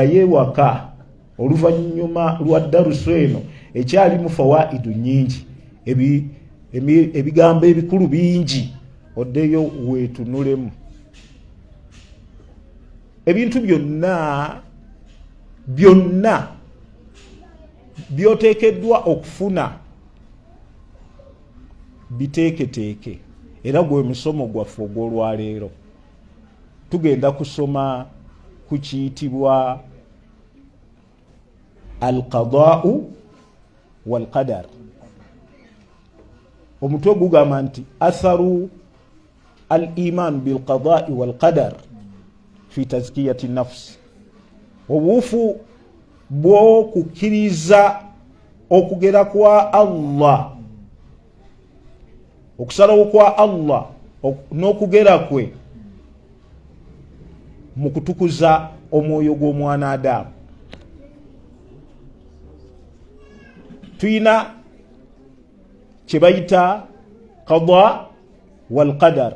yewaka oluvannyuma lwa darusu eno ekyalimu fawaidu nyingi, ebigambo ebikulu bingi, oddeyo weetunulemu. Ebintu byonna byoteekeddwa okufuna biteeketeeke, era gwe musomo gwaffe ogw'olwaleero. Tugenda kusoma ku kiyitibwa alqadaa'u walqadar. Omutwe gugamba nti atharu al-iman bilqadaa'i walqadar fi tazkiyati nafsi, obuufu bw'okukkiriza okugera kwa Allah, okusalawo kwa Allah n'okugera kwe mu kutukuza omwoyo gw'omwana Adamu. Tuyina kye bayita qada wal qadar.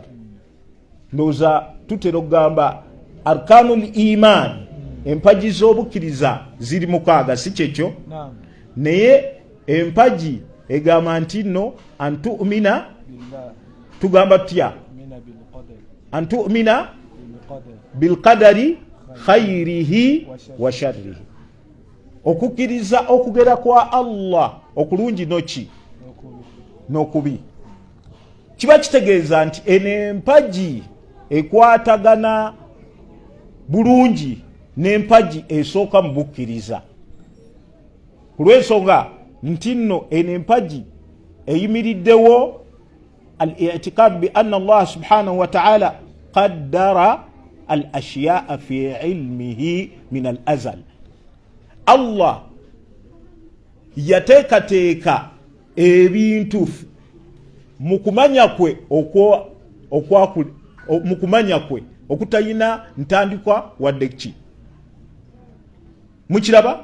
Ndowooza tutera okugamba arkanul iman, empaji z'obukkiriza ziri mukaaga, si kyekyo? Naye empaji egamba nti nno antu'mina, tugamba tutya? Antu'mina bilqadari khayrihi wa sharrihi, okukkiriza okugera kwa Allah okulungi noki n'okubi. Kiba kitegeeza nti eno empaji ekwatagana bulungi n'empaji esooka mu bukkiriza, ku lw'ensonga nti nno eno empaji eyimiriddewo al-i'tiqad bi anna Allah subhanahu wa ta'ala qaddara al-ashya'a fi ilmihi min al-azal. Allah yateekateeka ebintu mu kumanya kwe mu kumanya kwe okutayina ntandikwa wadde ki. Mukiraba?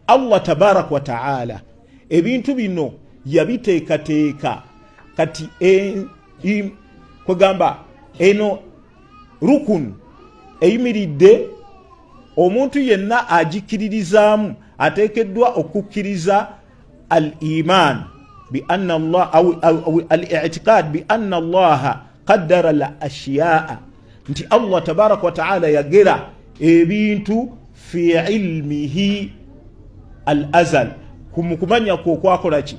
Allah tabarak wa ta'ala ebintu bino yabiteekateeka kati kwegamba eno rukun eyimiridde, omuntu yenna agikiririzaamu ateekeddwa okukkiriza al-iman bi anna Allah au al-i'tiqad bi anna Allah qaddara al-ashya'a, nti Allah tabarak wa ta'ala yagera ebintu fi ilmihi al-azal, kumanya kwo kwakola ki.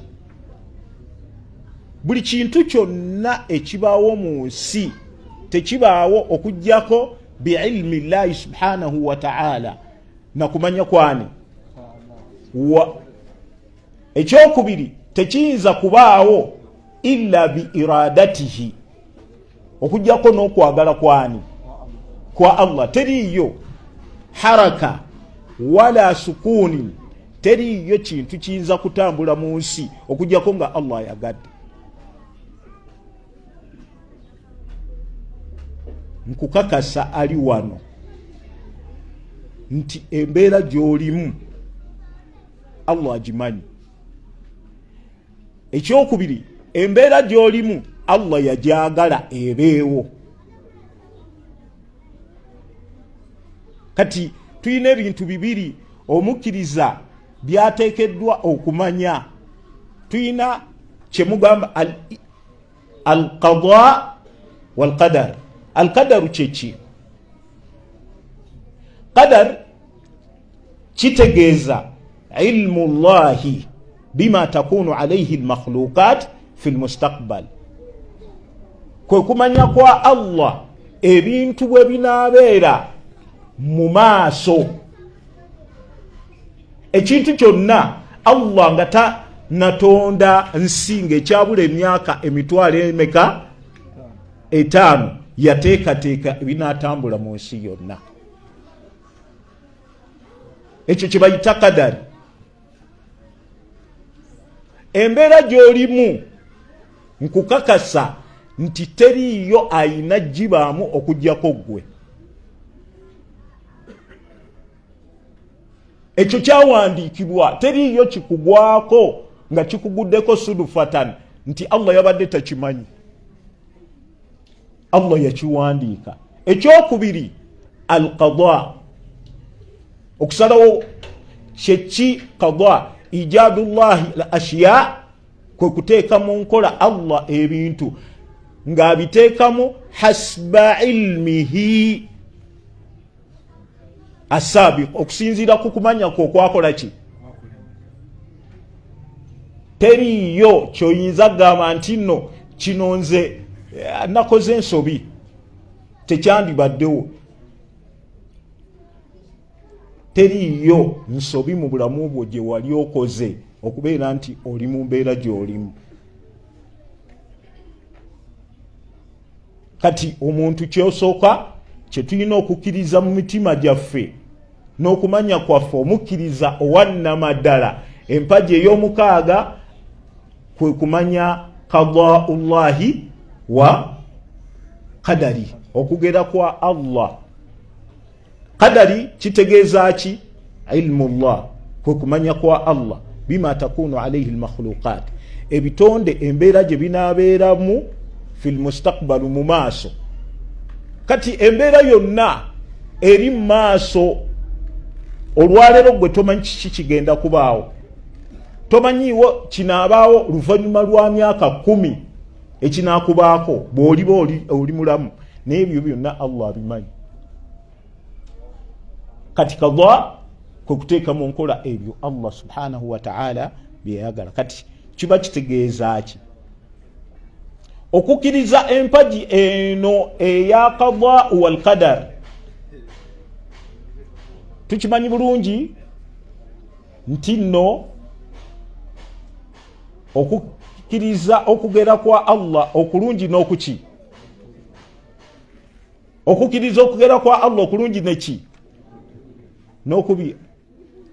Buli kintu kyonna ekibaawo mu nsi tekibaawo okujjako bi ilmi Allah subhanahu wa ta'ala, na kumanya kwani ekyokubiri tekiyinza kubaawo illa bi iradatihi, okujjako n'okwagala kwani kwa Allah. Teriyo haraka wala sukuni, teriyo kintu kiyinza kutambula mu nsi okujjako nga Allah yagadde. Nkukakasa ali wano nti embeera gy'olimu Allah agimanyi. Ekyokubiri, embeera gy'olimu Allah yajagala ebeewo. Kati tuyina ebintu bibiri omukkiriza byateekeddwa okumanya. Tuyina kyemugamba al-qada wal qadar. Al-qadaru kyeki? Qadar kitegeeza ilmu Allahi bima takunu alayhi al-makhluqat fi al-mustaqbal, kwe kumanya kwa Allah ebintu bwe binaabeera mu maaso. Ekintu kyonna Allah nga tanatonda nsi ng'ekyabula emyaka emitwalo emeka 5 yateekateeka ebinaatambula mu nsi yonna. Ekyo kye bayita qadari. Embeera gy'olimu nkukakasa nti teriyo ayina gibaamu okujjako gwe. Ekyo kyawandiikibwa, teriyo kikugwako nga kikuguddeko sudufatan nti Allah yabadde takimanyi. Allah yakiwandiika. Ekyokubiri al-qada, okusalawo kyeki qada ijadullahi al ashiya kwe kuteeka mu nkola Allah ebintu ng'abiteekamu hasba ilmihi asabiq okusinziira ku kumanya kwo okwakola ki teriyo kyoyinza gamba nti nno kino nze nakoze ensobi tekyandibaddewo teriyo nsobi mu bulamu bwo gye wali okoze okubeera nti oli mu mbeera gy'olimu. Kati omuntu kyosooka kye tulina okukkiriza mu mitima gyaffe n'okumanya kwaffe omukkiriza owannamaddala empagi ey'omukaaga kwe kumanya qadaullahi wa qadari okugera kwa Allah. Qadari kitegeeza ki? Ilmullah kwe kumanya kwa Allah bima takunu alayhi almakhluqat ebitonde embeera gye binaabeeramu fil mustaqbal mu maaso. Kati embeera yonna eri mu maaso olwaleero gwe tomanyi kiki kigenda kubaawo, tomanyiiwo kinaabaawo luvannyuma lwa myaka 10 ekinaakubaako bw'oliba oli mulamu, n'ebyo byonna Allah abimanyi. Kati qada kwe kuteeka mu nkola ebyo Allah subhanahu wa ta'ala byeyagala. Kati kiba kitegeeza ki? Okukkiriza empagi eno eya qada wal qadar tukimanyi bulungi nti nno okukkiriza okugera kwa Allah okulungi n'okuki? Okukkiriza okugera kwa Allah okulungi neki? N'okubi.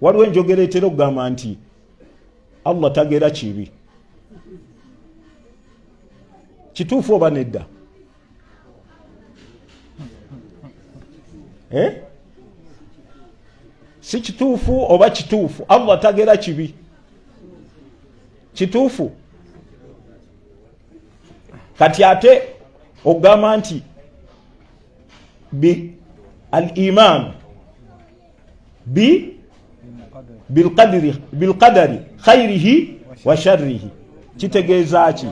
Waliwo enjogera etera okugamba nti Allah tagera kibi. Kituufu oba nedda? Si kituufu oba kituufu? Allah tagera kibi. Kituufu? Kati ate ogamba nti bi al-iman bilqadari khayrihi wa sharrihi kitegeeza ki?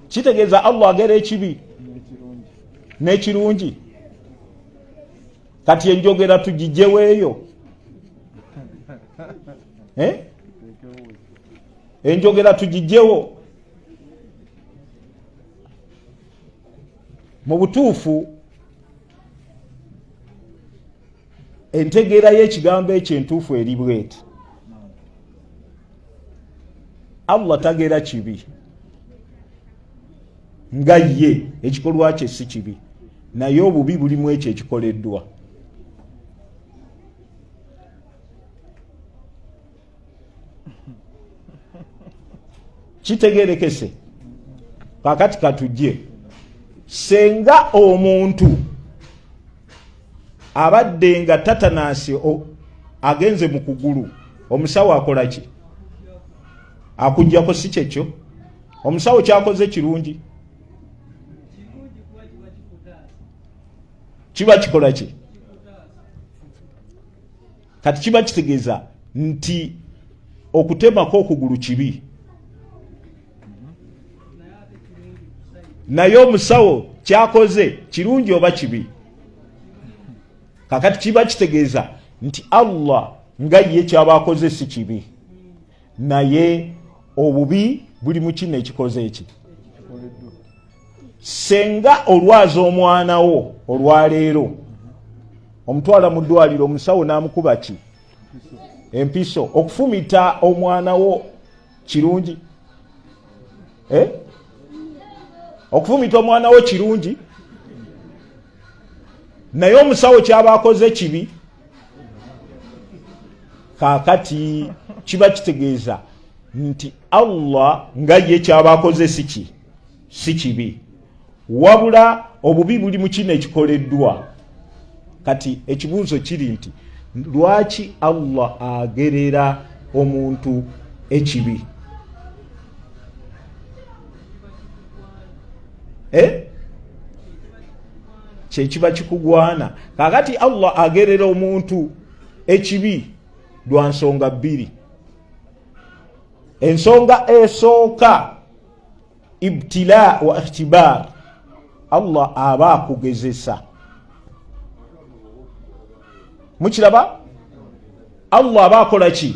Kitegeeza Allah agera ekibi n'ekirungi. Kati enjogera tugijjeweeyo? Enjogera tugijjewo? Mu butuufu entegeera y'ekigambo ekyo entuufu eri bweti. Allah tagera kibi nga ye ekikolwa kye si kibi, naye obubi bulimu ekyo ekikoleddwa. Kitegeerekese? Kakati katujje senga omuntu abadde nga tatanasi agenze mu kugulu, omusawo akola ki? Akujjako si kyekyo? Omusawo kyakoze kirungi? Kiba kikola ki? Kati kiba kitegeeza nti okutemako okugulu kibi, naye omusawo kyakoze kirungi oba kibi? Kakati kiba kitegeeza nti Allah nga ye kyabaakoze si kibi, naye obubi buli mu kino ekikoze eki. Senga olwaza omwana wo olwaleero omutwala mu ddwaliro, omusawo n'amukuba ki? Empiso. Okufumita omwana wo kirungi? Okufumita omwana wo kirungi, naye omusawo kyabaakoze kibi. Kakati kiba kitegeeza nti Allah nga ye kyabaakoze si kibi, wabula obubi buli mu kino ekikoleddwa. Kati ekibuuzo kiri nti lwaki Allah agerera omuntu ekibi? kyekiba kikugwana. Kakati Allah agerera omuntu ekibi lwa nsonga bbiri. Ensonga esooka ibtila wa ikhtibar, Allah aba akugezesa. Mukiraba? Allah aba akola ki?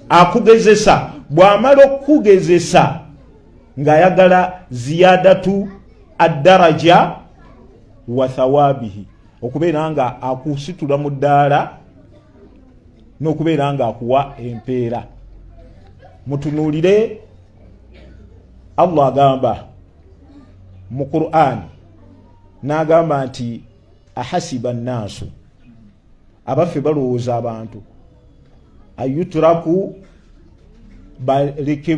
Akugezesa. Bw'amala okugezesa ng'ayagala ziyadatu ad-daraja wa thawabihi, okubeera nga akusitula mu ddaala n'okubeera nga akuwa empeera. Mutunuulire Allah agamba mu Qur'an, n'agamba nti ahasiba nnaasu, abaffe balowooza abantu, ayuturaku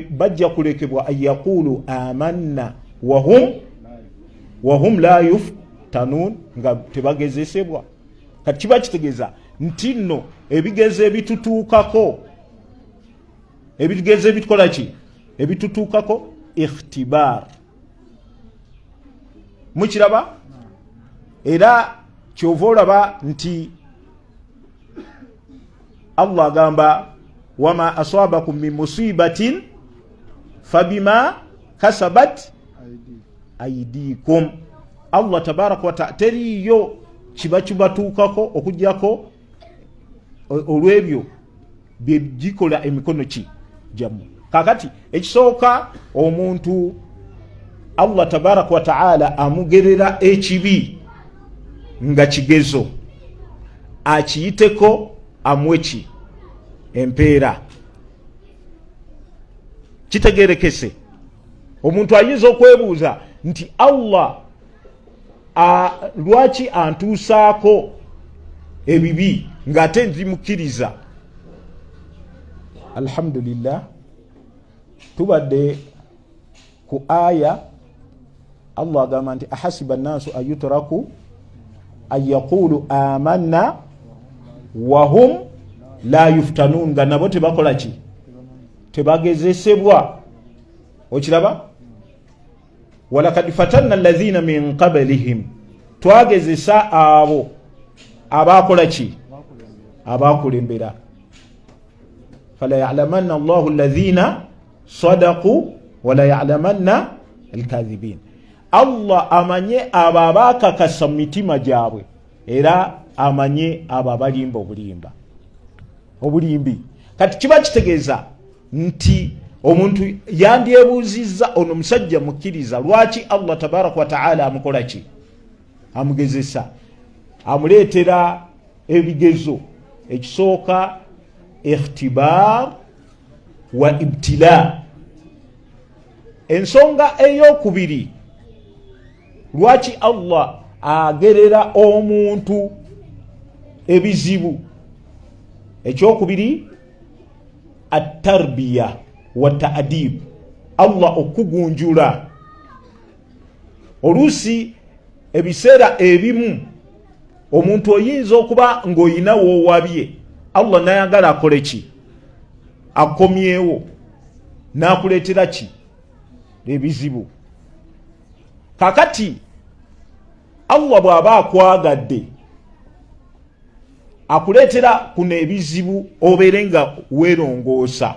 bajja kulekebwa ayaqulu amanna wahum la yuftanun, nga tebagezesebwa. Kati kiba kitegeeza nti nno ebigezo ebitutuukako, ebigezo ebitukola ki? Ebitutuukako ikhtibar. Mukiraba? Era kyova olaba nti Allah agamba wama aswabakum min musibatin fabima kasabat aydikum. Allah tabaraka wa ta'ala teriyo kiba kibatuukako okujjako olw'ebyo bye gikola emikono ki jamu. Kakati ekisooka omuntu Allah tabaraka wa ta'ala amugerera ekibi nga kigezo, akiyiteko amweki empeera. Kitegerekese. Omuntu ayinza okwebuuza nti Allah lwaki antuusaako ebibi ng'ate nzimukkiriza? Alhamdulillah, tubadde ku aya Allah agamba nti ahasiba nnaasu ayutraku ayaqulu amanna wahum la yuftanun, nga nabo tebakola ki? Tebagezesebwa. Okiraba? walakad fatanna alladhina min qablihim, twagezesa abo abakola ki? Abakulembera. fala ya'lamanna Allahu alladhina sadaqu wala ya'lamanna alkadhibin. Allah amanye abo abakakasa mu mitima gyabwe, era amanye abo abalimba obulimbi. Kati kiba kitegeeza nti omuntu yandyebuuzizza ono musajja mukkiriza, lwaki Allah tabaraka wa ta'ala amukola ki? Amugezesa, amuleetera ebigezo. Ekisooka ikhtibar wa ibtila. Ensonga ey'okubiri, lwaki Allah agerera omuntu ebizibu? Ekyokubiri at-tarbiya wa ta'dib, Allah okugunjula. Oluusi ebiseera ebimu omuntu oyinza okuba ng'oyina woowabye, Allah nayagala akole ki? Akomyewo n'akuleetera ki? Ebizibu. Kakati Allah bw'aba akwagadde akuleetera kuno ebizibu, obeere nga weerongoosa.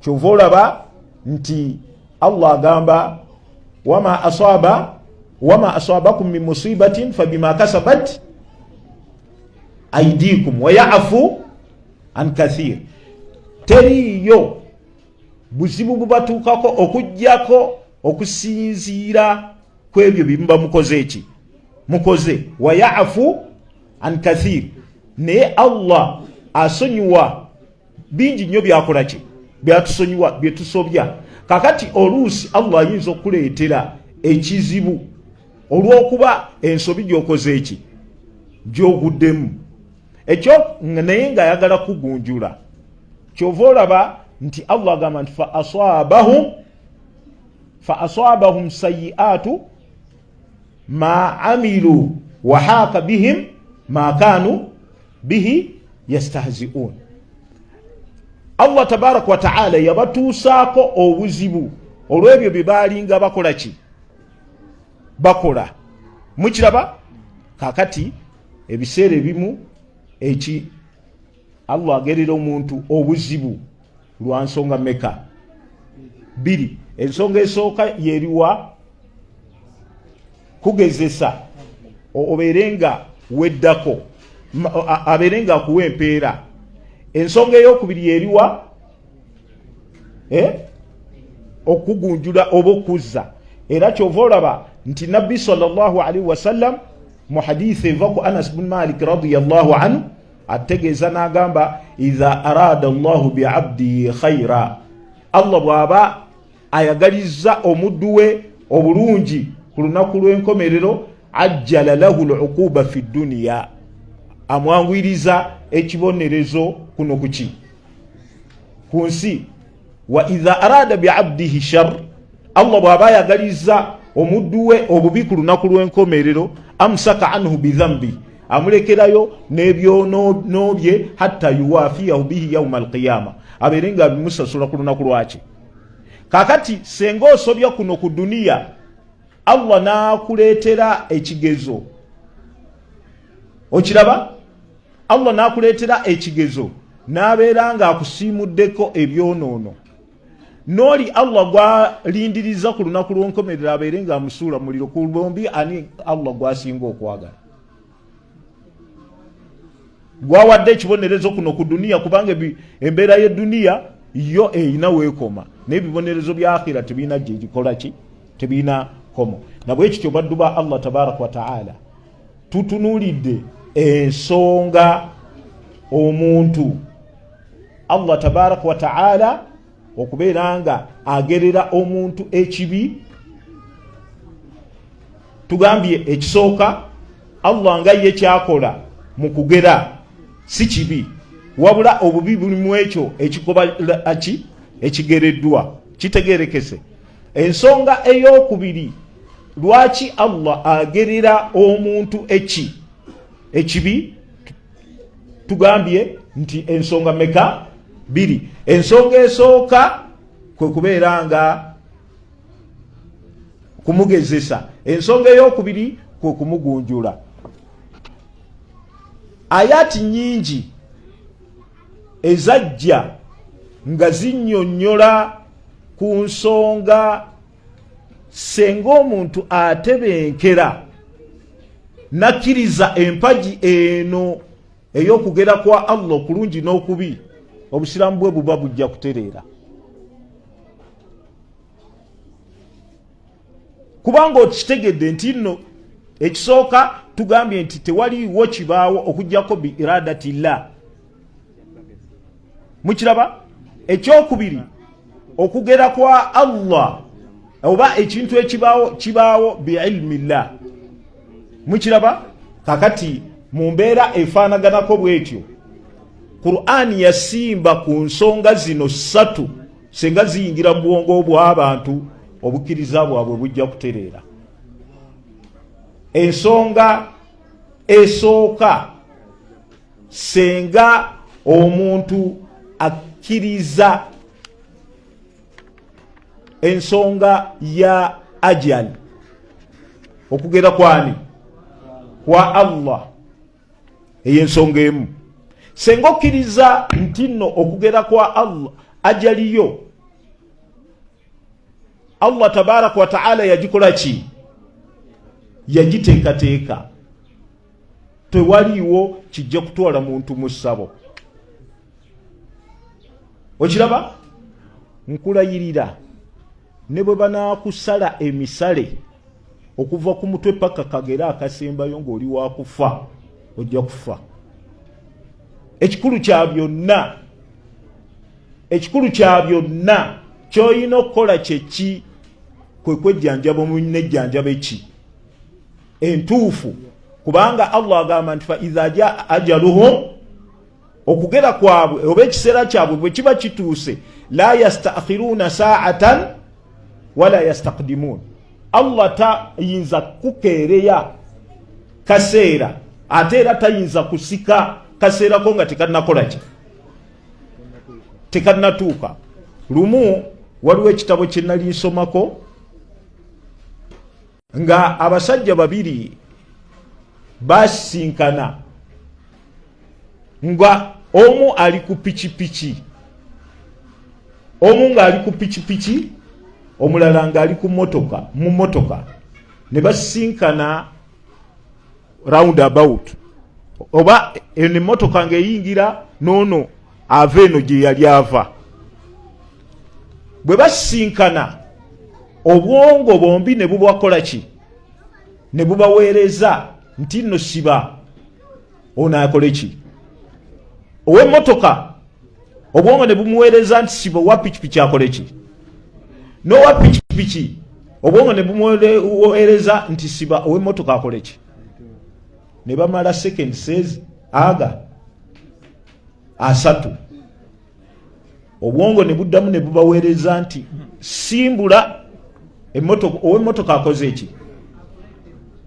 Kyova olaba nti Allah agamba wama asabakum min musibatin fabima kasabat aydikum wa ya'fu an kathir. Teriyo buzibu bubatuukako okujjako okusinziira kwebyo bimuba mukoze eki? Mukoze. Wa ya'fu an kathir. Naye Allah asonyiwa bingi nnyo byakola ki? Byatusonyiwa, byetusobya. Kakati oluusi Allah ayinza okuleetera ekizibu olw'okuba ensobi gy'okoze eki? Gy'oguddemu. Ekyo naye ng'ayagala kugunjula. Kyova olaba nti Allah agamba nti fa aswabahum sayyi'atu ma amilu wa haaka bihim ma kanu bihi yastahzi'un. Allah tabaraka wa ta'ala yabatuusaako obuzibu olw'ebyo bye baalinga bakola ki? Bakola. Mukiraba kakati ebiseera ebimu eki Allah agerera omuntu obuzibu lwa nsonga meka 2. Ensonga esooka yeriwa kugezesa oberenga weddako aberenga kuwa empeera. Ensonga ey'okubiri yeriwa okugunjula oba okuzza. Era kyova olaba nti Nabbi sallallahu alaihi wasallam mu hadithi eva ku Anas bin Malik radiyallahu anhu ategeeza n'agamba idha arada Allahu bi'abdihi khaira, Allah bw'aba ayagaliza omuddu we obulungi ku lunaku lw'enkomerero ajjala lahu al'uquba fi dunya, amwangwiriza ekibonerezo kuno kuki ku nsi. Wa idha arada bi'abdihi shar, Allah bw'aba ayagaliza omuddu we obubi ku lunaku lw'enkomerero amsaka anhu bidhambi, amulekerayo n'ebyono bye hatta yuwafiyahu bihi yawma alqiyama, aberenga bimusasula ku lunaku lwaki. Kakati senga osobya kuno ku duniya Allah n'akuleetera ekigezo, okiraba, Allah n'akuleetera ekigezo n'abeera nga akusiimuddeko ebyonoono, n'oli Allah gwalindiriza ku lunaku lw'enkomerero abeere nga amusuula muliro, ku bombi ani Allah gwasinga okwagala? Gwawadde ekibonerezo kuno ku duniya, kubanga embeera y'eduniya yo eyina weekoma, n'ebibonerezo bya akhira tebina gye gikola ki, tebina komo. Nabwe ekityo baddu ba Allah tabaraka wa ta'ala tutunuulidde ensonga omuntu Allah tabaraka wa ta'ala okubeera nga agerera omuntu ekibi. Tugambye ekisooka Allah nga ye kyakola mu kugera si kibi, wabula obubi buli mu ekyo ekikoba ekigereddwa kitegerekese. Ensonga ey'okubiri lwaki Allah agerera omuntu ekibi, tugambye nti ensonga meka 2. Ensonga esooka kwe kubeera nga kumugezesa, ensonga ey'okubiri kwe kumugunjula. Ayati nyingi ezajja nga zinnyonnyola ku nsonga senga omuntu atebenkera nakkiriza empagi eno ey'okugera kwa Allah okulungi n'okubi, obusiramu bwe buba bujja kutereera. Kubanga okitegedde nti nno ekisooka tugambye nti tewaliwo kibaawo okujjako bi iradatillah. Mukiraba? Ekyokubiri okugera kwa Allah oba ekintu ekibaawo bi ilmillah. Mukiraba? Kakati mu mbeera efaanaganako bwetyo Qur'ani yasimba ku nsonga zino 3 senga ziyingira mu bwongo bw'abantu obukkiriza bwabwe bujja kutereera. Ensonga esooka senga omuntu akkiriza ensonga ya ajal, okugera kwani kwa Allah, ey'ensonga emu. Senga okkiriza nti nno okugera kwa Allah ajaliyo Allah tabaraka wa ta'ala yagikola ki? Yagiteekateeka. Tewaliwo kijja kutwala muntu mu ssabo. Okiraba? Nkulayirira ne bwe banaakusala emisale okuva ku mutwe paka kagera akasembayo ng'oli wa kufa, ojja kufa. Ekikulu kya byonna ky'olina okukola kyeki? Kwe kwejjanjaba mu nejjanjaba eki entuufu, kubanga Allah agamba nti fa idha jaa ajaluhum, okugera kwabwe oba ekiseera kyabwe bwe kiba kituuse, la yastaakhiruna saa'atan wala yastaqdimun. Allah tayinza kukeereya kaseera ate era tayinza kusika kaseera ko nga tekanakola ki, tekanatuuka. Lumu waliwo ekitabo kye nali nsomako nga abasajja babiri basinkana nga omu ali ku pikipiki, omu nga ali ku pikipiki, omulala nga ali ku motoka, mu motoka, ne basinkana roundabout, oba ene motoka ng'eyingira noono ava eno gye yali ava. Bwe basinkana obwongo bombi ne bubakola ki? Ne bubaweereza nti nno siba ono akole ki? Ow'emmotoka obwongo ne bumuweereza nti siba owa pikipiki akole ki? N'owa pikipiki obwongo ne bumuweereza nti siba ow'emmotoka akole ki? Ne bamala second says aga asatu, obwongo ne buddamu ne bubaweereza nti simbula emmotoka, ow'emmotoka akoze eki?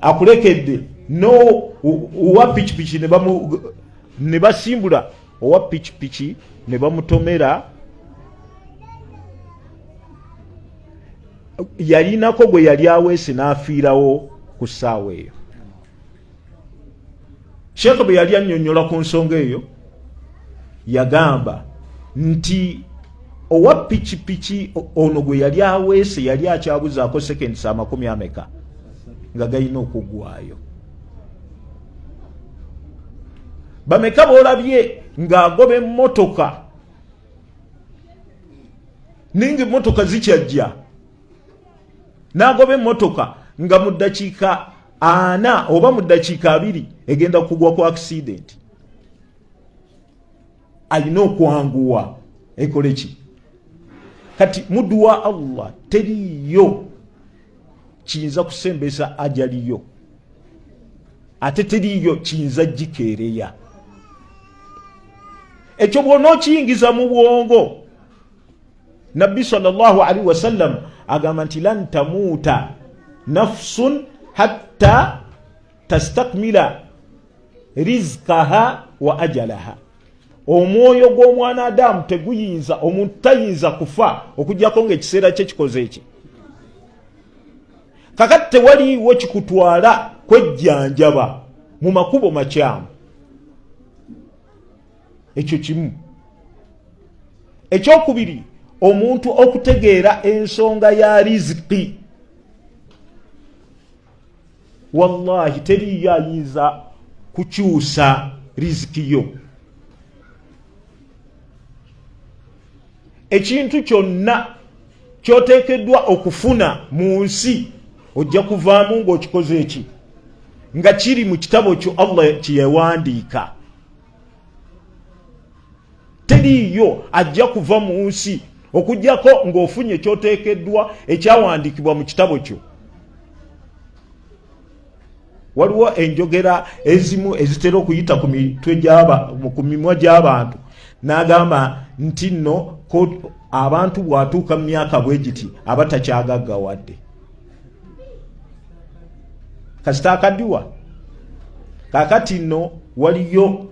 Akulekedde. No owa pikipiki ne basimbula owa pikipiki ne bamutomera. Yalinako gwe yali aweese n'afiirawo ku ssaawa eyo. Sheekh bwe yali annyonnyola ku nsonga eyo yagamba nti owa pikipiki ono gwe yali aweese yali akyabuzaako seconds 40 nga galina okuggwaayo. Bameka boolabye ng'agoba emmotoka ninga emmotoka zikyajja, n'agoba emmotoka nga mu ddakiika 4 oba mu ddakiika 2 egenda kugwa ku accident. Alina okwanguwa ekole ki? Kati muddu wa Allah teriyo kiyinza kusembesa ajaliyo, ate teriyo kiyinza gikeereya. Ekyo bw'ona okiyingiza mu bwongo, Nabbi sallallahu alaihi wasallam agamba nti lan tamuuta nafsun hatta tastakmila rizqaha wa ajalaha. Omwoyo gw'omwana Adamu teguyinza, omuntu tayinza kufa okujjako ng'ekiseera kye kikoze eki. Kakati tewaliwo kikutwala kwejjanjaba mu makubo makyamu. Ekyo kimu. Ekyokubiri, omuntu okutegeera ensonga ya riziki. Wallahi teriyo ayinza kukyusa riziki yo. Ekintu kyonna kyoteekeddwa okufuna mu nsi ojja kuvaamu ng'okikoze eki? Nga kiri mu kitabo kyo Allah kye yawandiika. Teriyo ajja kuva mu nsi okujjako ng'ofunye ekyoteekeddwa ekyawandiikibwa mu kitabo kyo. Waliwo enjogera ezimu ezitera okuyita ku mimwa gy'abantu, n'agamba nti nno abantu bw'atuuka mu myaka bwe giti aba takyagaggawadde. Kasita akaddiwa kaakati nno waliyo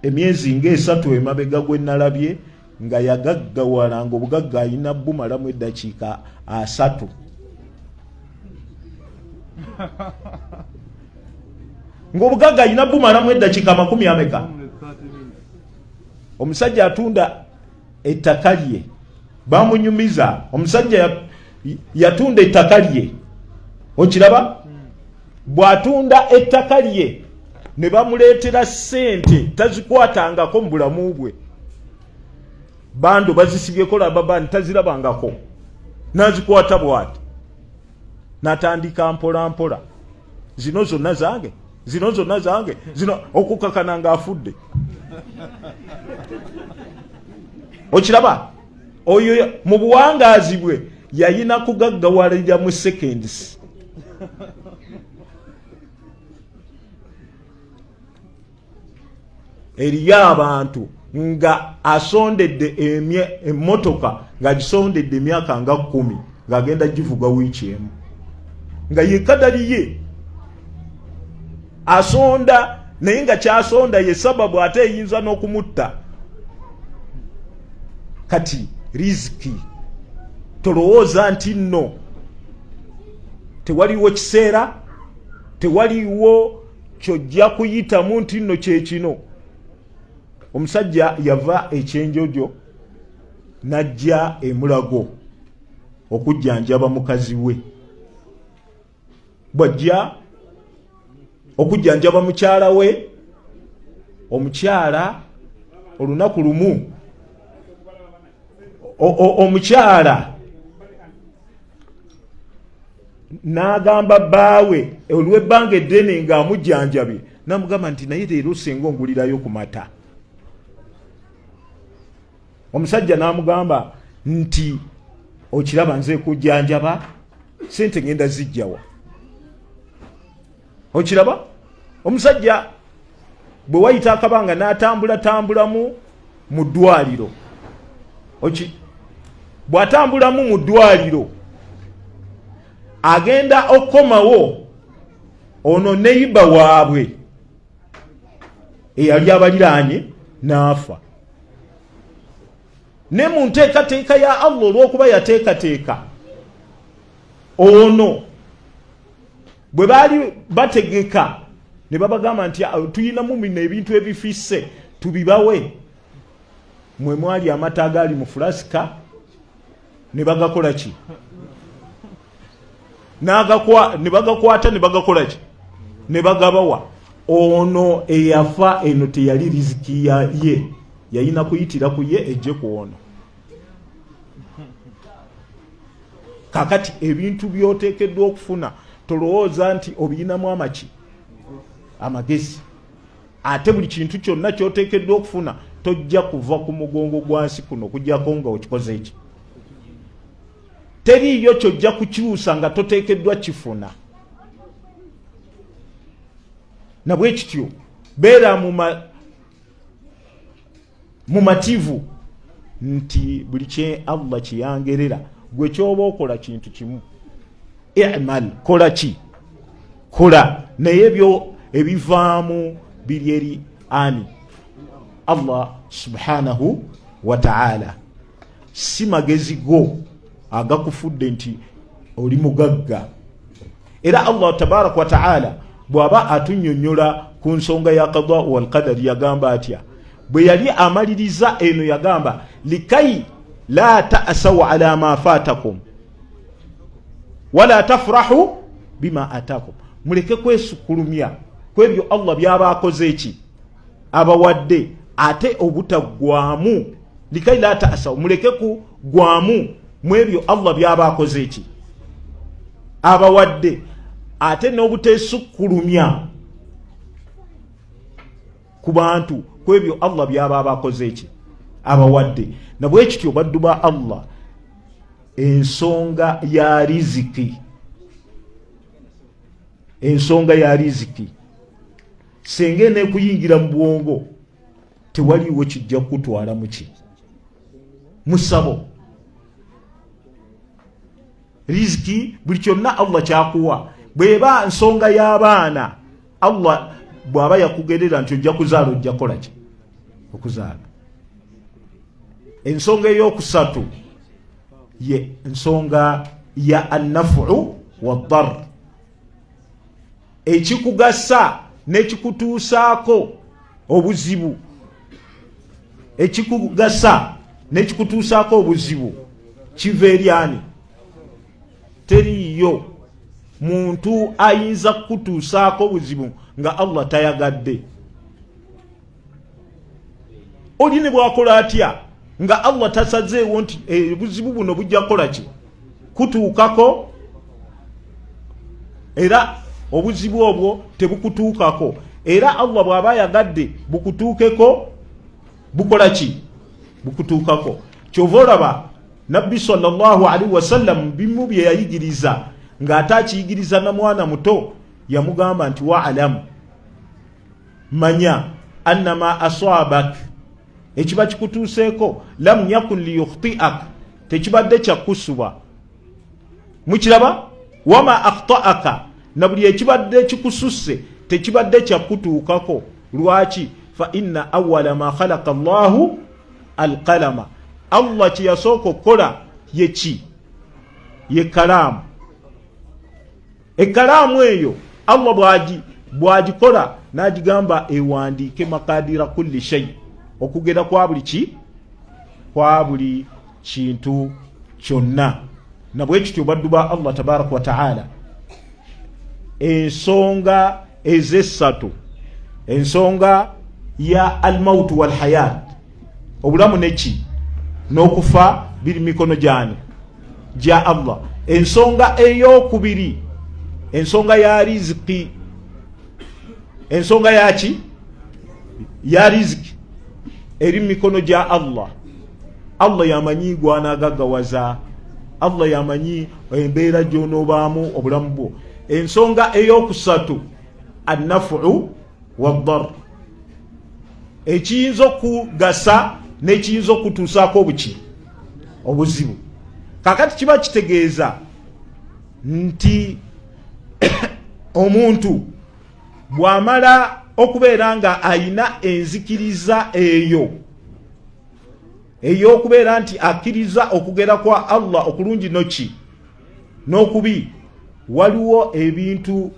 emyezi ng'esatu emabega gwe nalabye nga yagaggawala ng'obugagga alina bumalamu eddakiika 3. Ng'obugagga alina bumalamu eddakiika 40. Omusajja atunda ettaka lye bamunyumiza. Omusajja yatunda ettaka lye, okiraba? Bw'atunda ettaka lye ne bamuleetera ssente tazikwatangako mu bulamu bwe. Bando bazisibyeko lababa ntazirabangako, n'azikwata bw'ati. N'atandika mpola mpola, zino zonna zange, zino zonna zange, zino, okukakana ng'afudde. Okiraba? Oyo mu buwangaazi bwe yayina kugaggawalira mu seconds. Eriyo abantu nga asondedde emmotoka ng'agisondedde emyaka nga 10 ng'agenda givuga wiiki emu, nga yekadaliye asonda naye nga kyasonda ye sababu ate eyinza n'okumutta. Kati riziki tolowooza nti nno tewaliwo kiseera, tewaliwo kyojja kuyitamu nti nno kyekino. Omusajja yava ekyenjojo najja emulago okujjanjaba mukazi we. Bwajja okujjanjaba mukyala we, omukyala olunaku lumu omukyala n'agamba bbaawe olw'ebbanga eddene ng'amujjanjabye, n'amugamba nti naye leero singa ongulirayo ku mata. Omusajja n'amugamba nti okiraba nze kujjanjaba, sente ngenda zijjawa. Okiraba? Omusajja bwe wayita akabanga n'atambula mu ddwaliro. Bw'atambulamu mu ddwaliro agenda okukomawo ono neiba waabwe eyali abaliraanye n'afa. Ne mu nteekateeka ya Allah olw'okuba yateekateeka ono bwe baali bategeka ne babagamba nti tuyinamu bino ebintu ebifisse tubibawe, mwe mwali amata agali mu fulasika, ne bagakola ki? Ne bagakwata ne bagakola ki? Ne bagabawa. Ono eyafa eno teyali riziki ye, yayina kuyitira ku ye ejje ku ono. Kakati ebintu byoteekeddwa okufuna tolowooza nti obiyinamu amagezi. Ate buli kintu kyonna kyoteekeddwa okufuna tojja kuva ku mugongo gwansi kuno kujjako nga okikoze eki. Teriiyo kyojja kukyusa nga toteekeddwa kifuna. Na bwe kityo beera mu mativu nti buli kye Allah kiyangerera, gwe kyoba okola kintu kimu. I'mal, kola ki? Kola. Naye ebyo ebivaamu biri eri ani? Allah subhanahu wa ta'ala. Si magezi go agakufudde nti oli mugagga. Era Allah tabarak wa ta'ala bw'aba atunnyonnyola ku nsonga ya qada wal qadar yagamba atya. Bwe yali amaliriza eno yagamba likai la ta'asaw ala ma fatakum wala tafrahu bima atakum. Muleke kwesukulumya kwebyo Allah byaba akoze eki abawadde, ate obutagwamu. Likai la ta'asaw, muleke kugwamu mwebyo Allah byaba akoze eki abawadde, ate n'obutesukulumya ku bantu kwebyo Allah byaba abakoze eki abawadde. Na bwe kityo baddu ba Allah, ensonga ya riziki, ensonga ya riziki senge ne kuyingira mu bwongo tewaliwo kijja kutwala muki musabo. Riziki buli kyonna Allah kyakuwa. Bweba nsonga y'abaana Allah bw'aba yakugerera nti ojja kuzaala ojja kola ki? Okuzaala. Ensonga ey'okusatu ye ensonga ya annafu waddar, ekikugasa n'ekikutuusaako obuzibu. Ekikugasa n'ekikutuusaako obuzibu kiva eri ani? Teriyo muntu ayinza kutuusaako obuzibu nga Allah tayagadde. Oli ne bwakola atya nga Allah tasazeewo nti obuzibu buno bujja kukola ki? Kutuukako. Era obuzibu obwo tebukutuukako. Era Allah bw'aba ayagadde bukutuukeko, bukola ki? Bukutuukako. Kyova olaba Nabbi sallallahu alaihi wasallam bimu bye yayigiriza ng'ate akiyigiriza na mwana muto, yamugamba nti wa'alamu, manya annama aswabak, ekiba kikutuuseeko, lam yakun liyukhti'ak, tekibadde kyakusuba. Mukiraba? Wama akhta'aka, na buli ekibadde kikususse tekibadde kyakutuukako. Lwaki? Fa inna awwala ma khalaqa Allahu alqalama. Allah kiyasooka okukola yeki? Ye kalaamu. Ekalaamu eyo Allah bwagikola n'agigamba ewandiike makadira kulli shay, okugera kwa buli kintu kyonna. Na bwe kityo baddu ba Allah tabaraka wa ta'ala, ensonga ez'essatu, ensonga ya almautu wal hayat, obulamu neki n'okufa biri mikono gyani gya Allah. Ensonga ey'okubiri, ensonga ya riziki, ensonga yaki ya riziki eri mikono gya Allah. Allah yamanyi gwanagaggawaza, Allah yamanyi embeera gy'onoobaamu obulamu bwo. Ensonga ey'okusatu annafu waddar, ekiyinza okugasa n'ekiyinza okutuusaako obuzibu. Kakati kiba kitegeeza nti omuntu bw'amala okubeera nga ayina enzikiriza eyo ey'okubeera nti akkiriza okugera kwa Allah okulungi n'okubi, waliwo ebintu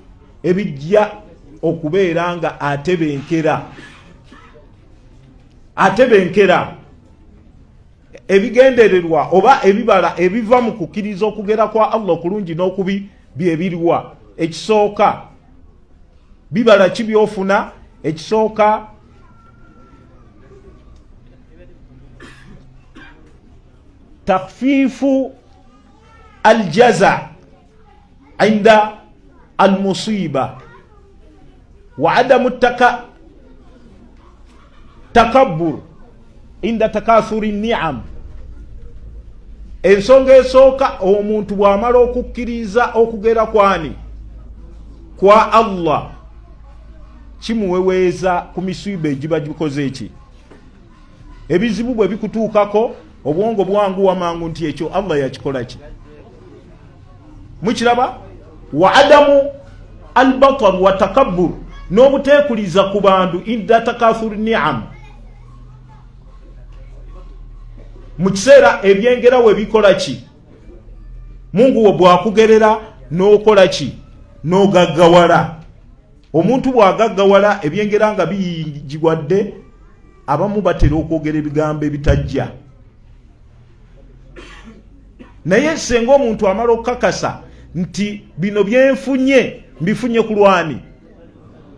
ebijja okubeera nga atebenkera ebigendererwa oba ebibala ebiva mu kukkiriza okugera kwa Allah okulungi n'okubi byebiriwa. Ekisooka bibala kibyofuna, ekisooka takhfifu aljaza inda almusiba wa adamu takabbur inda takathuri ni'am. Ensonga esooka, omuntu bw'amala okukkiriza okugera kwa Allah, kimuweweeza ku misiba egiba gikoze eki. Ebizibu bwe bikutuukako, obwongo bwanguwa mangu nti ekyo Allah yakikola ki. Mukiraba? Wa adamu albatar wa takabbur, n'obuteekuliza ku bantu inda takathuri ni'am. Mu kiseera ebyengera we bikola ki, Mungu wo bwakugerera n'okola ki, n'ogaggawala. Omuntu bw'agaggawala ebyengera nga biyingigwadde, abamu batera okwogera ebigambo ebitajja. Naye senga omuntu amala okukakasa nti bino byenfunye mbifunye ku lwani,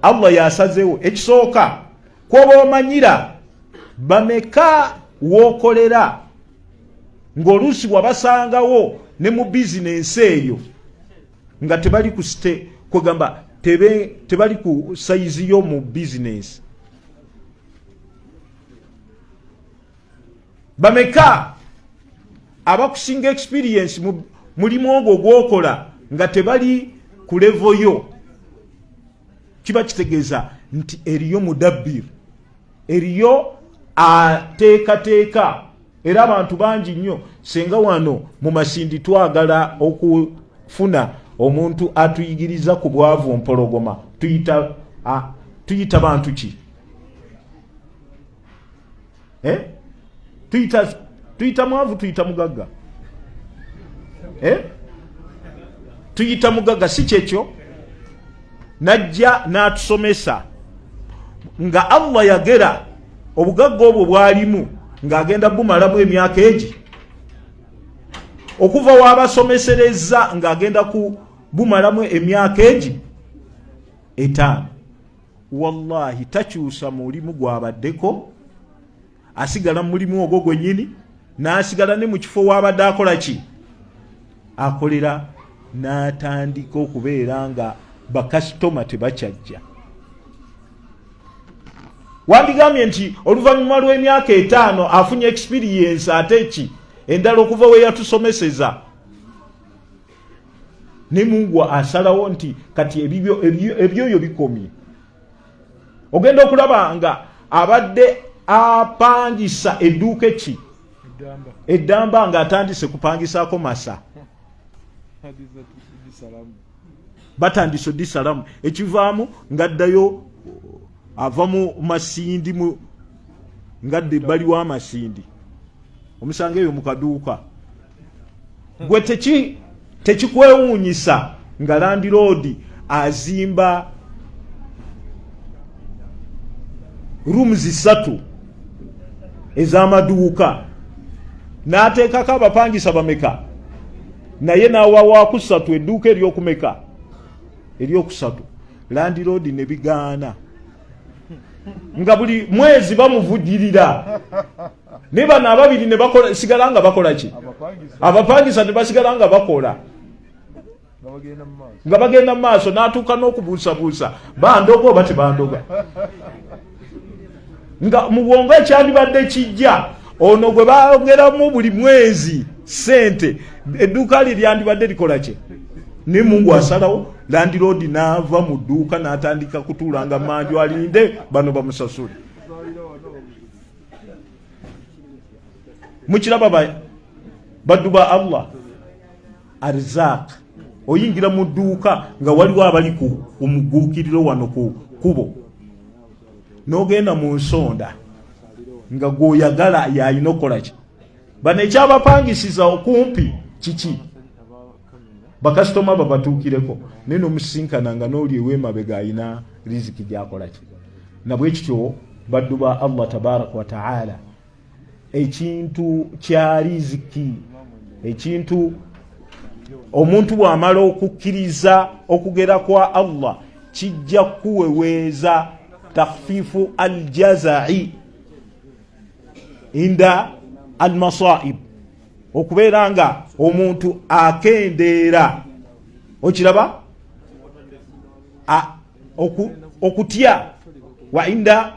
Allah yasazeewo. Ekisooka, kwoba omanyira bameka wookolera ng'oluusi wabasangawo ne mu bizinensi eyo nga tebali ku kwegamba tebali ku sayizi yo mu bizinensi. Bameka abakusinga experience mu mulimu ogwo gwokola nga tebali ku level yo. Kiba kitegeeza nti eriyo mudabbir, eriyo ateekateeka. Era abantu bangi nnyo, senga wano mu Masindi twagala okufuna omuntu atuyigiriza ku bwavu mpologoma, tuyita bantu ki? Tuyita mwavu, tuyita mugagga. Tuyita mugagga, si kyekyo? Najja n'atusomesa nga Allah yagera obugagga obwo bwalimu ng'agenda bumalamu emyaka egi, okuva waabasomesereza ng'agenda ku bumalamu emyaka egi 5. Wallahi takyusa mulimu gwabaddeko, asigala mu mulimu ogwo gwennyini, n'asigala ne mu kifo waabadde akola ki, akolera, n'atandika okubeera nga bakasitoma tebakyajja. Wandigambye nti oluvannyuma lw'emyaka 5 afunye experience ate ki endala okuva we yatusomeseza. Ne Mungu asalawo nti kati ebyoyo bikomye. Ogenda okulaba nga abadde apangisa edduuka ki eddamba nga atandise kupangisaako masa. Batandise disalamu ekivaamu ngaddayo ava mu Masindi ngadde bali wa Masindi omusanga eyo mu kaduuka. Gwe tekikwewuunyisa nga Land Road azimba rooms 3 ez'amaduuka n'ateekako abapangisa bameka naye n'awawa ku 3 edduuka eryokumeka eryokusatu landiroodi ne bigaana nga buli mwezi bamuvujjirira ne bano ababiri ne bakola sigala nga bakola ki abapangisa ne basigala nga bakola nga bagenda mu maaso n'atuuka n'okubuusabuusa bandoga oba tebandoga nga mu bwongo ekyandibadde kijja ono gwe baongeramu buli mwezi sente edduuka lye lyandibadde likola ki ne Mungu asalawo landiroodi n'ava mu dduuka n'atandika kutuulanga manju alinde bano bamusasule. Mukiraba baddu ba Allah arzaq oyingira mu dduuka nga waliwo abali ku omuguukiriro wano ku kubo n'ogenda mu nsonda nga gwoyagala yayina okukola ki bano ekyabapangisiza okumpi kiki bakasitoma babatuukireko naye n'omusinkana nga n'oli ew'emabega ayina riziki gyakola ki nabwe kityo baddu ba Allah tabaraka wa taala ekintu kya riziki ekintu omuntu bw'amala okukkiriza okugera kwa Allah kijja kuweweeza takhfifu aljazai inda almasaib okubeera nga omuntu akendeera okiraba okutya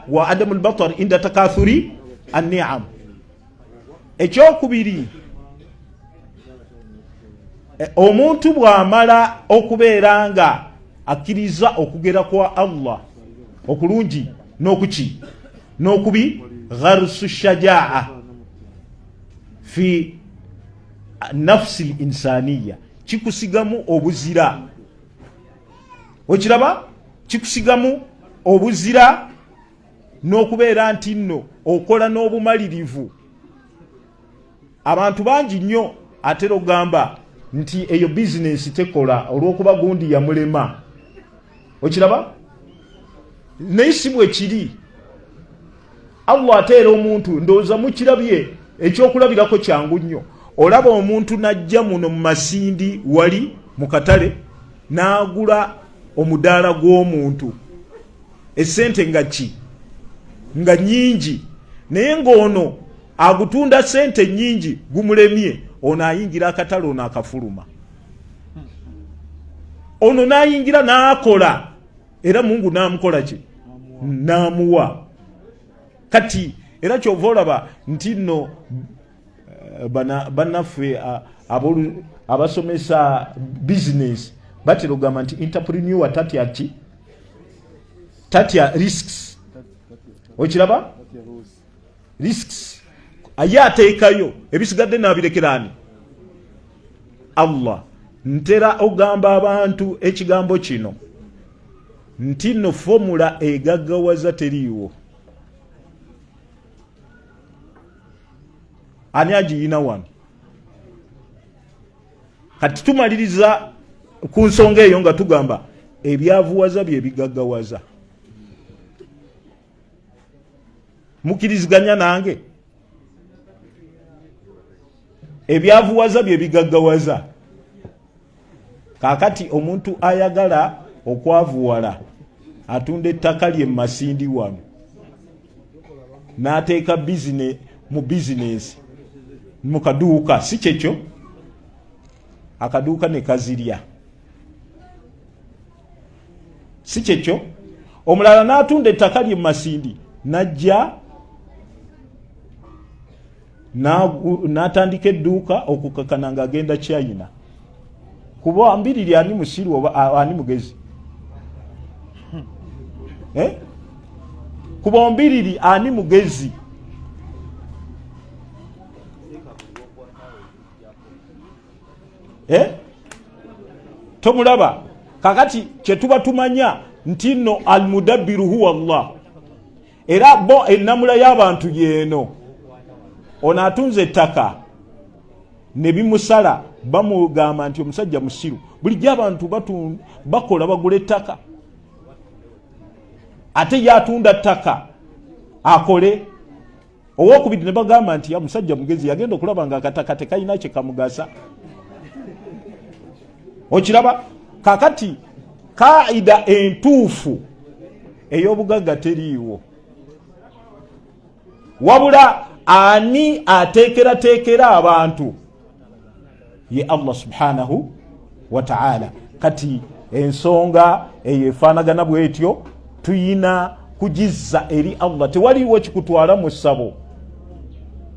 wa adamu albatar inda takathuri anni'am. Ekyokubiri omuntu bw'amala okubeera nga akkiriza okugera kwa Allah okulungi n'okuki n'okubi gharsu shajaa fi nafsi al-insaniya kikusigamu obuzira okiraba kikusigamu obuzira n'okubeera nti nno okola n'obumalirivu. Abantu bangi nnyo atera ogamba nti eyo bizinesi tekola olw'okuba gundi yamulema okiraba naye si bwe kiri. Allah ateera omuntu ndowooza mukirabye ekyokulabirako kyangu nnyo. Olaba omuntu najja muno mu masindi wali mu katale n'agula omudaala gw'omuntu essente nga ki nga nyingi naye ng'ono agutunda sente nyingi gumulemye ono ayingira akatale ono akafuluma ono n'ayingira n'akola era Mungu n'amukola ki n'amuwa kati era kyova olaba nti nno bannaffe abasomesa business batera ogamba nti entrepreneur tatya risks okiraba risks aye ateekayo ebisigadde n'abirekerani Allah. Ntera ogamba abantu ekigambo kino nti no formula egaggawaza teriiwo. Ani agiyina wano kati tumaliriza ku nsonga eyo nga tugamba ebyavuwaza bye bigaggawaza. Mukiriziganya nange ebyavuwaza bye bigaggawaza. Kakati omuntu ayagala okwavuwala atunda ettaka lye mu masindi wano n'ateeka mu bizinesi mu kaduuka si kyekyo akaduuka ne kazirya si kyekyo. Omulala n'atunda ettaka lye mu masindi najja n'atandika edduuka okukakana ng'agenda China. Kuba mbiriri ani musiru oba ani mugezi kuba mbiriri ani mugezi tomulaba kakati kyetuba tumanya nti nno almudabbiru huwa Allah era bo ennamula y'abantu yeeno ono atunze ettaka ne bimusala bamugamba nti omusajja musiru bulijjo abantu bakola bagula ettaka ate yatunda ttaka akole. Owokubiri ne bagamba nti ya musajja mugezi yagenda okulaba nga akatakate kalina kye kamugasa. Okiraba kakati kaida entuufu ey'obugagga teriiwo, wabula ani ateekerateekera abantu ye Allah subhanahu wa ta'ala. Kati ensonga eyo efaanagana bwetyo tuyina kugizza eri Allah, tewaliwo kikutwala mu ssabo.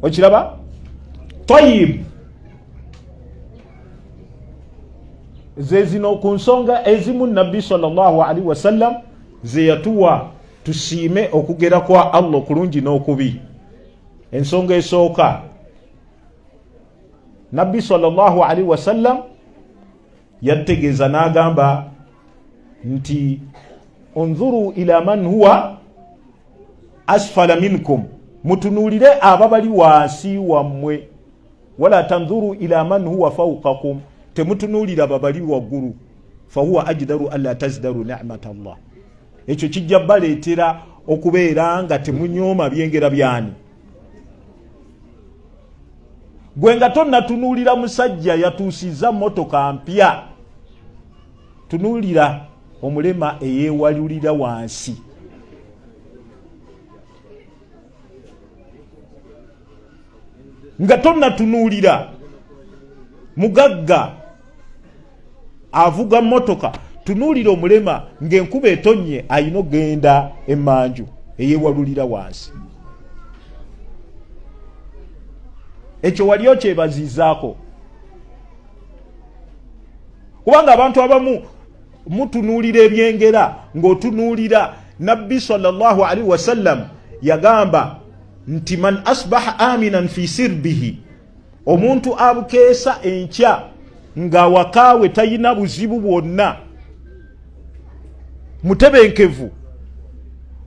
Okiraba? Tayyib, ze zino ku nsonga ezimu Nabbi sallallahu alaihi wasallam ze yatuwa tusiime okugera kwa Allah kulungi n'okubi. Ensonga esooka, Nabbi sallallahu alaihi wasallam yategeeza n'agamba nti unzuru ila man huwa asfala minkum, mutunulire ababali wansi wammwe, wala tanzuru ila man huwa fawqakum, temutunulira babali waggulu, fahuwa ajdaru alla tazdaru ni'mat Allah. Ekyo kijja baleetera okubeera nga temunyooma byengera byani. Gwe nga tonnatunulira musajja yatuusiza motoka mpya, tunulira omulema eyeewalulira wansi. Nga tonnatunulira mugagga avuga motoka, tunulira omulema ng'enkuba etonye ayina ogenda emanju eyeewalulira wansi. Ekyo wali okyebazizaako, kubanga abantu abamu mutunulira ebyengera ng'otunulira. Nabbi sallallahu alaihi wasallam yagamba nti man asbaha aminan fi sirbihi, omuntu abukeesa enkya nga wakaawe tayina buzibu bwonna, mutebenkevu,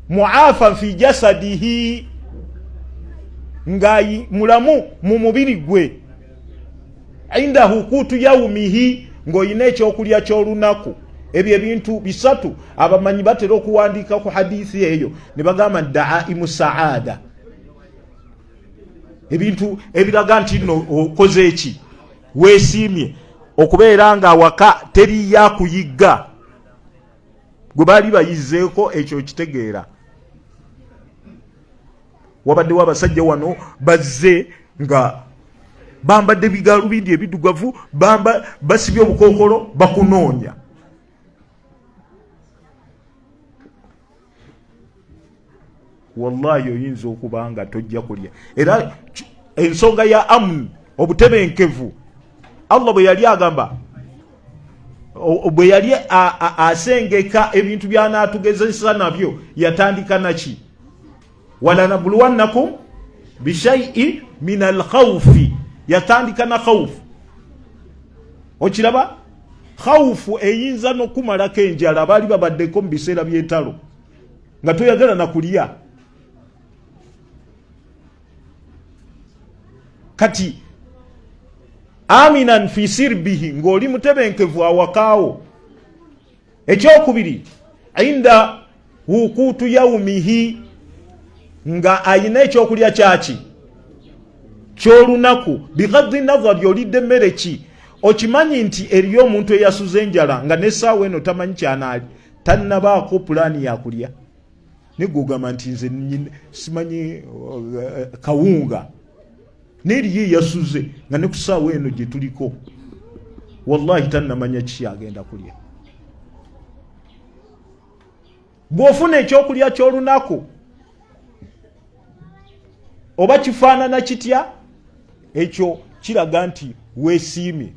muafa fi jasadihi, nga mulamu mu mubiri gwe, indahu kutu yaumihi, ng'oyina ekyokulya ky'olunaku. Ebyo ebintu bisatu abamanyi batera okuwandiika ku hadithi eyo ne bagamba daaimu saada, ebintu ebiraga nti nno okoze eki, weesiimye, okubeera nga awaka teri yakuyigga. Gwe baali bayizzeeko ekyo kitegeera. Wabaddewo abasajja wano bazze nga bambadde bigalubindi ebiddugavu, basibye obukookolo, bakunoonya. Wallahi oyinza okuba nga tojja kulya. Era ensonga ya amun, obutebenkevu, Allah bwe yali agamba, bwe yali asengeka ebintu by'anaatugezesa nabyo, yatandika naki? walanabluwannakum bishai'in min alkhawfi, yatandika na khawfu. Okiraba? Khawfu eyinza n'okumalako enjala, baali babaddeko mu biseera by'entalo nga toyagala na kulya. Kati aminan fi sirbihi, ng'oli mutebenkevu awakaawo. Ekyokubiri, inda hukutu yaumihi, nga ayina ekyokulya kyaki ky'olunaku. Bigaddi nazari, olidde emmere ki? Okimanyi nti eriyo omuntu eyasuza enjala nga n'essaawa eno tamanyi kyanaali, tannabaako pulaani yakulya, negogamba nti nze simanyi kawunga, n'eriyo yasuze nga ne ku ssaawa eno gye tuliko wallahi tannamanya ki agenda kulya. Bw'ofuna ekyokulya ky'olunaku oba kifaanana kitya, ekyo kiraga nti weesiimye.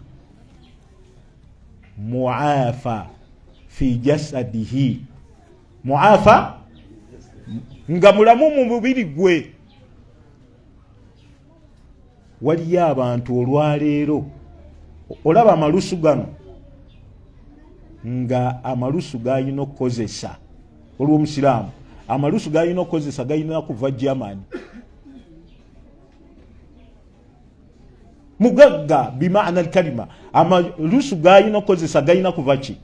Muafa fi jasadihi, muafa nga mulamu mu mubiri gwe. Waliyo abantu olwaleero olaba amalusu gano nga amalusu gayina okukozesa olw'omusiraamu, amalusu gayina okukozesa gayina kuva Germany. Mugagga bimaana alkalima, amalusu gayina okukozesa gayina kuva ki?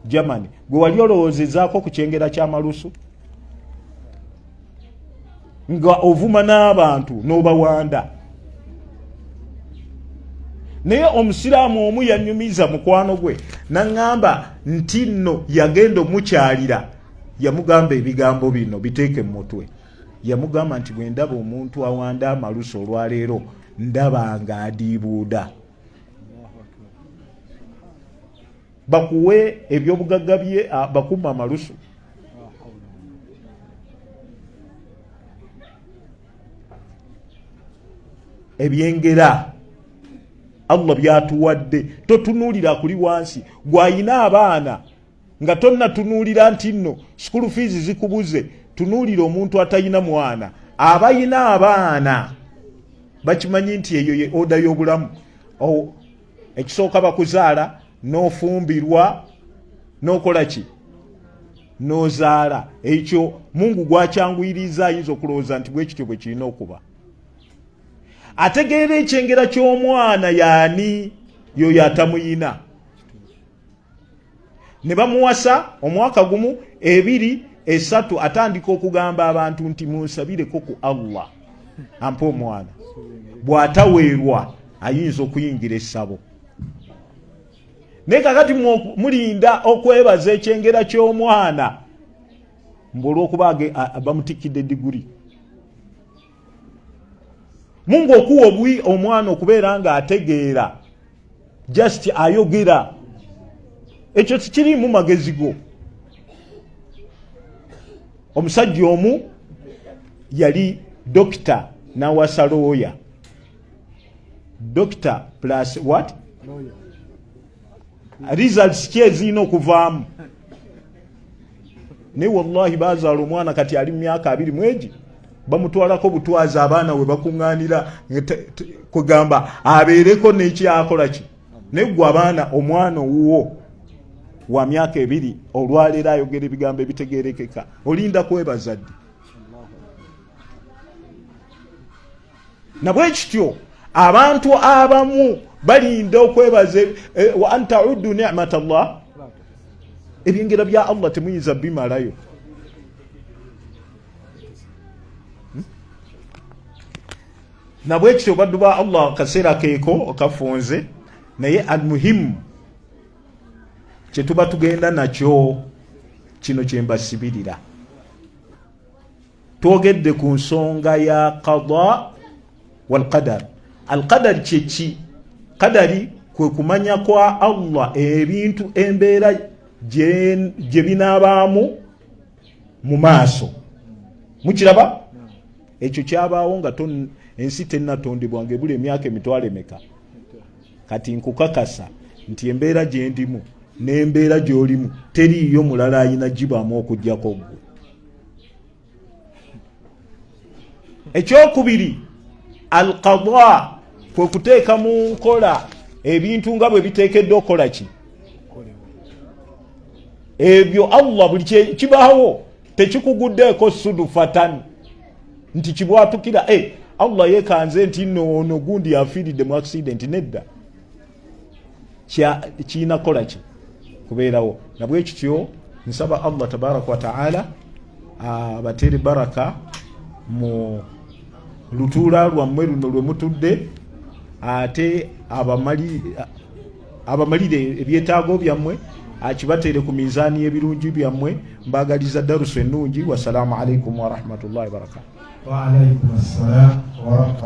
Germany. Gwe wali olowoozezaako ku kyengera ky'amalusu? nga ovuma n'abantu n'obawanda. Naye omusiraamu omu yanyumiza mukwano gwe n'aŋŋamba nti nno yagenda omukyalira, yamugamba ebigambo bino biteeke mu mutwe. Yamugamba nti bwe ndaba omuntu awanda amalusu olwaleero ndaba nga adiibuuda. Bakuwe ebyobugagga bye bakuma amalusu. Ebyengera Allah byatuwadde, totunuulira kuli wansi. Gwayina abaana nga tonna tunuulira nti nno school fees zikubuze, tunuulira omuntu atayina mwana. Abayina abaana bakimanyi nti eyo ye oda y'obulamu. Ekisooka bakuzaala n'ofumbirwa n'okola ki? N'ozaala. Ekyo Mungu gwakyanguyiriza, ayinza okulowooza nti bwe kityo bwe kirina okuba. Ategeera ekyengera ky'omwana yaani yoyo atamuyina. Ne bamuwasa omwaka gumu, 2, 3 atandika okugamba abantu nti munsabireko ku Allah ampe omwana. Bw'ataweerwa ayinza okuyingira essabo. Naye kakati mulinda okwebaza ekyengera ky'omwana olw'okuba bamutikidde diguri. Mungu okuwa obwi omwana okubeera nga ategeera, just ayogera. Ekyo tikirimu magezi go. Omusajja omu yali dokita n'awasa lawyer. Doctor plus what? Lawyer. Results ki ezirina okuvaamu. Ne wallahi bazaala omwana kati ali mu myaka 2 mwegi. Bamutwalako butwazi abaana we bakuŋŋaanira kugamba abeereko n'ekyakola ki. Naye gwe abaana omwana owuwo wa myaka 2 olwaleero ayogera ebigambo ebitegeerekeka, olinda kwebaza ddi? Nabwe kityo abantu abamu balinda okwebaza wa anta uddu ni'mat Allah, ebyengera bya Allah temuyinza bimalayo. Nabwe kityo baddu ba Allah kaseera keeko kafunze, naye almuhimu kye tuba tugenda nakyo kino kye mbasibirira. Twogedde ku nsonga ya qada wal qadar. Al qadar kyeki? Qadari kwe kumanya kwa Allah ebintu embeera gye binaabaamu mu maaso. Mukiraba? Ekyo kyabaawo nga ensi tennatondebwa ng'ebula emyaka emitwalo emeka. Kati nkukakasa nti embeera gye ndimu n'embeera gy'olimu teriiyo mulala ayina gibaamu okuggyako gwe. Ekyokubiri, al-qada kwe kuteeka mu nkola ebintu nga bwe biteekeddwa okukola ki? Ebyo Allah buli kibaawo tekikuguddeeko sudufatan nti kibwatukira Allah yekanze nti nno ono gundi yafiiridde mu accident. Nedda, kiina kola ki? Kubeerawo. Nabwe kityo nsaba Allah tabaraka wa taala abatere baraka mu lutuula lwammwe luno lwe mutudde, ate abamalire ebyetaago byammwe, akibateere ku mizaani y'ebirungi byammwe. Mbagaliza darusu ennungi. Wassalamu alaikum wa rahmatullahi wa barakatuh. Wa alaikum assalam wa rahmatullahi